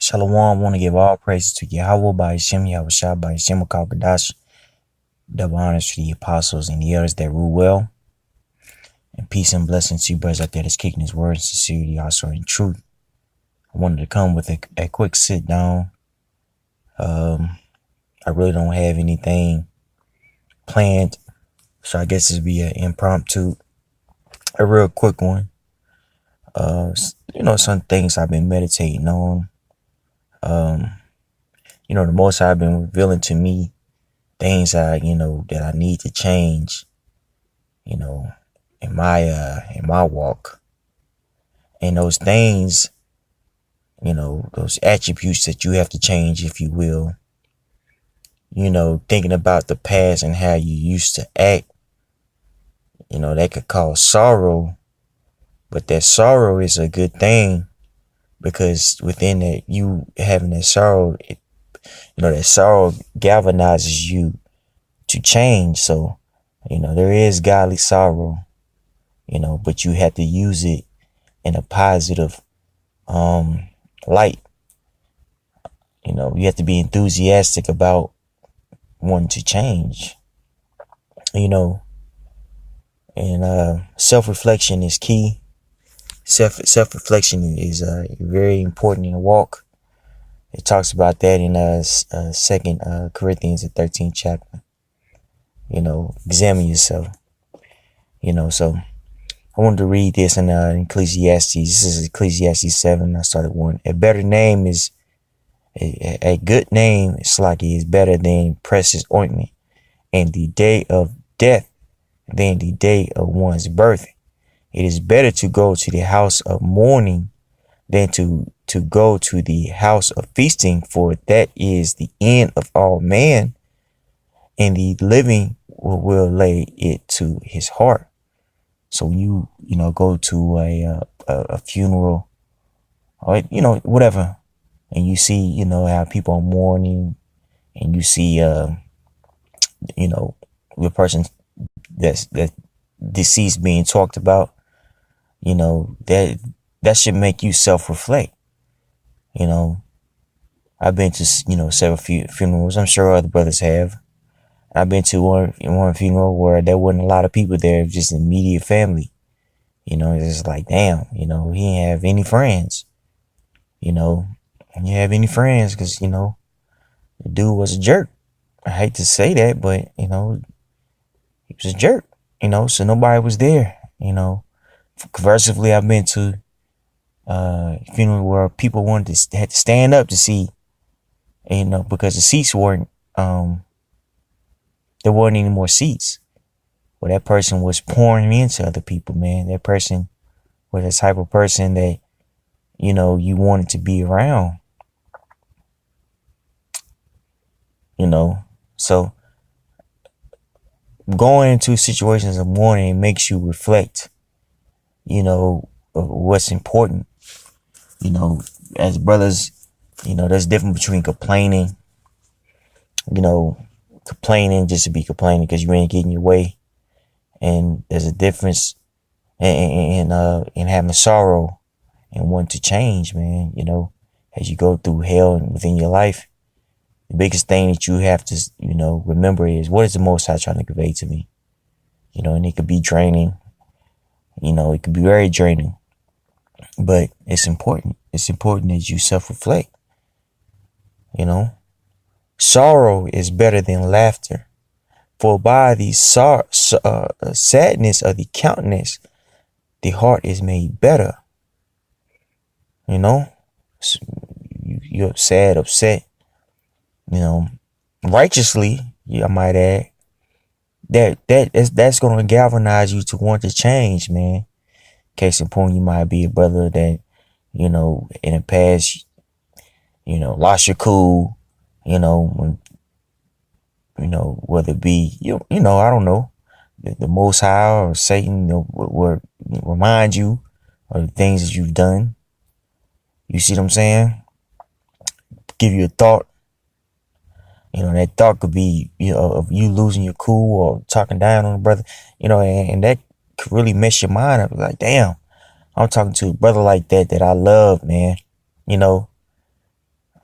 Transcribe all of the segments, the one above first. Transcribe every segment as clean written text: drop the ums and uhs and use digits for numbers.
Shalom, I want to give all praises to Yahweh by Hashem, Yahweh Shah by Hashem, Kadash, double honors to the apostles and the elders that rule well, and peace and blessings to you brothers out there that's kicking his word in sincerity, also in truth. I wanted to come with a quick sit down. I really don't have anything planned, so I guess it'd be an impromptu, a real quick one. Some things I've been meditating on. The Most High been revealing to me things that I need to change, in my walk. And those things, those attributes that you have to change, if you will, thinking about the past and how you used to act, that could cause sorrow, but that sorrow is a good thing because within that, you having that sorrow, that sorrow galvanizes you to change. So, there is godly sorrow, but you have to use it in a positive light. You have to be enthusiastic about wanting to change, and self-reflection is key. Self-reflection is very important in the walk. It talks about that in 2 Corinthians, the 13th chapter. Examine yourself. So I wanted to read this in Ecclesiastes. This is Ecclesiastes 7. I started one. A better name is a good name. It's like it is better than precious ointment, and the day of death than the day of one's birth. It is better to go to the house of mourning than to go to the house of feasting, for that is the end of all man, and the living will lay it to his heart. So you go to a funeral or whatever, and you see how people are mourning, and you see the person that's deceased being talked about. That should make you self-reflect. I've been to several funerals. I'm sure other brothers have. I've been to one funeral where there wasn't a lot of people there, just immediate family. It's like, damn, he didn't have any friends. And you have any friends because the dude was a jerk. I hate to say that, but he was a jerk. So nobody was there. Conversely, I've been to funeral where people had to stand up to see, because the seats weren't, there weren't any more seats. Well, that person was pouring into other people, man. That person was the type of person that, you wanted to be around. So going into situations of mourning makes you reflect, what's important. As brothers, there's a difference between complaining just to be complaining because you ain't getting your way. And there's a difference in having sorrow and wanting to change, man. As you go through hell within your life, the biggest thing that you have to, remember is, what is the Most High trying to convey to me? And it could be draining. It could be very draining, but it's important. It's important that you self-reflect. Sorrow is better than laughter, for by the sadness of the countenance, the heart is made better. You're sad, upset, righteously, I might add. That's going to galvanize you to want to change, man. Case in point, you might be a brother that, in the past, lost your cool, when, whether it be, I don't know, the Most High or Satan will remind you of the things that you've done. You see what I'm saying? Give you a thought. That thought could be, of you losing your cool or talking down on a brother, and that could really mess your mind up. Like, damn, I'm talking to a brother like that I love, man.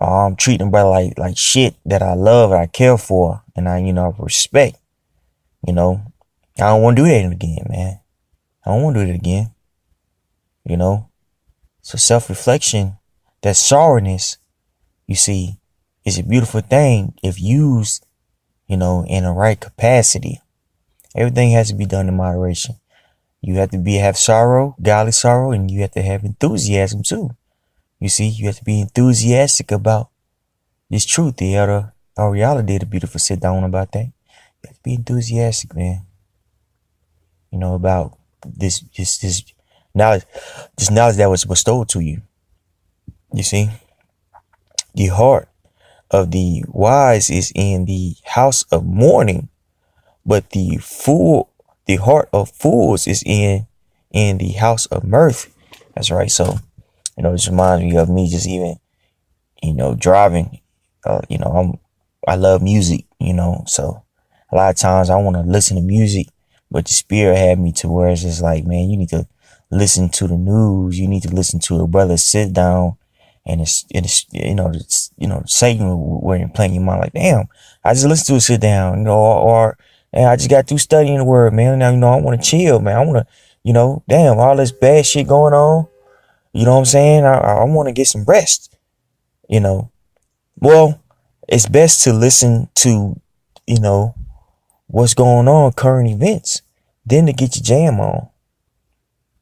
I'm treating a brother like shit that I love and I care for and I respect. I don't want to do that again, man. I don't want to do it again. So self-reflection, that sorrowness, you see, is a beautiful thing if used, in the right capacity. Everything has to be done in moderation. You have to have sorrow, godly sorrow, and you have to have enthusiasm too. You see, you have to be enthusiastic about this truth. The Ariala did a beautiful sit down about that. You have to be enthusiastic, man. About this knowledge, that was bestowed to you. You see, the heart of the wise is in the house of mourning, but the heart of fools is in the house of mirth. That's right. So, this reminds me of me just even, driving. I love music, so a lot of times I want to listen to music, but the spirit had me to where it's just like, man, you need to listen to the news. You need to listen to a brother sit down and Satan where playing your mind like, damn, I just listened to it sit down, or I just got through studying the word, man. Now, I want to chill, man. I want to, damn, all this bad shit going on. You know what I'm saying? I want to get some rest, Well, it's best to listen to, what's going on, current events, then to get your jam on.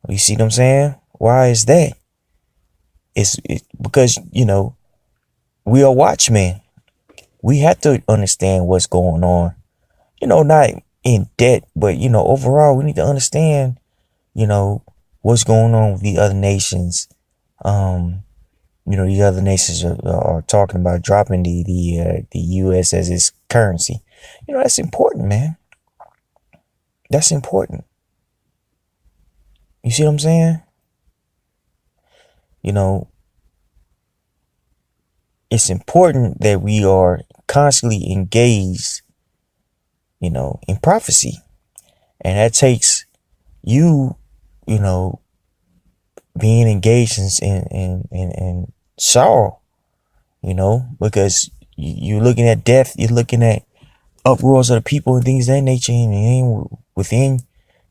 You see what I'm saying? Why is that? It's because, we are watchmen. We have to understand what's going on. Not in depth, but, overall, we need to understand, what's going on with the other nations. The other nations are talking about dropping the U.S. as its currency. That's important, man. That's important. You see what I'm saying? It's important that we are constantly engaged, in prophecy. And that takes you, being engaged in sorrow, because you're looking at death, you're looking at uproars of the people and things of that nature, and within,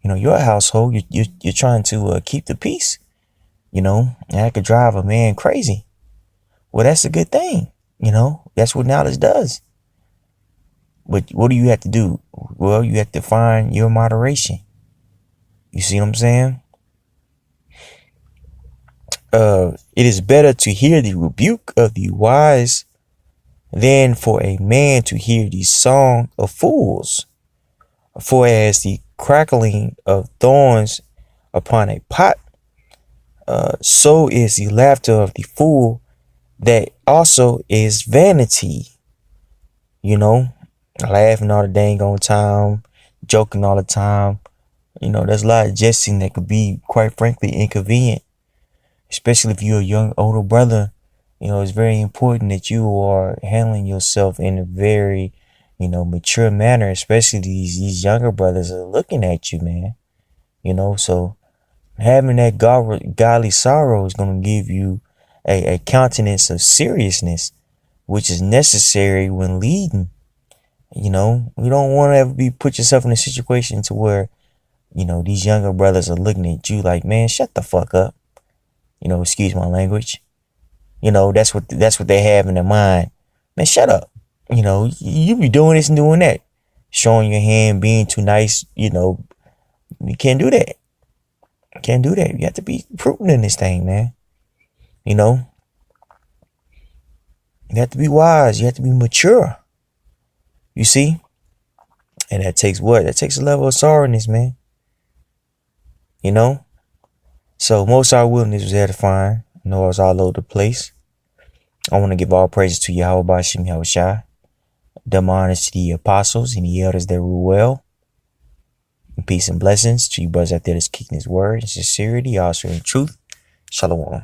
your household, you're trying to keep the peace, and that could drive a man crazy. Well, that's a good thing, that's what knowledge does. But what do you have to do? Well, you have to find your moderation. You see what I'm saying? It is better to hear the rebuke of the wise than for a man to hear the song of fools. For as the crackling of thorns upon a pot, so is the laughter of the fool. That also is vanity. Laughing all the dang on time, joking all the time. There's a lot of jesting that could be, quite frankly, inconvenient. Especially if you're a young, older brother, it's very important that you are handling yourself in a very, mature manner. Especially these younger brothers are looking at you, man. So having that godly sorrow is going to give you a countenance of seriousness, which is necessary when leading. You don't want to ever put yourself in a situation to where, these younger brothers are looking at you like, man, shut the fuck up. Excuse my language. That's what they have in their mind. Man, shut up. You be doing this and doing that. Showing your hand, being too nice, you can't do that. Can't do that. You have to be prudent in this thing, man. You have to be wise. You have to be mature. You see? And that takes what? That takes a level of sorrowness, man. So most of our wilderness was edifying. I know I was all over the place. I want to give all praises to Yahweh Bashim Yahushua. Dumb honors to the apostles and the elders that rule well. And peace and blessings to you brothers out there that's kicking his word in sincerity, also in truth. Shalom.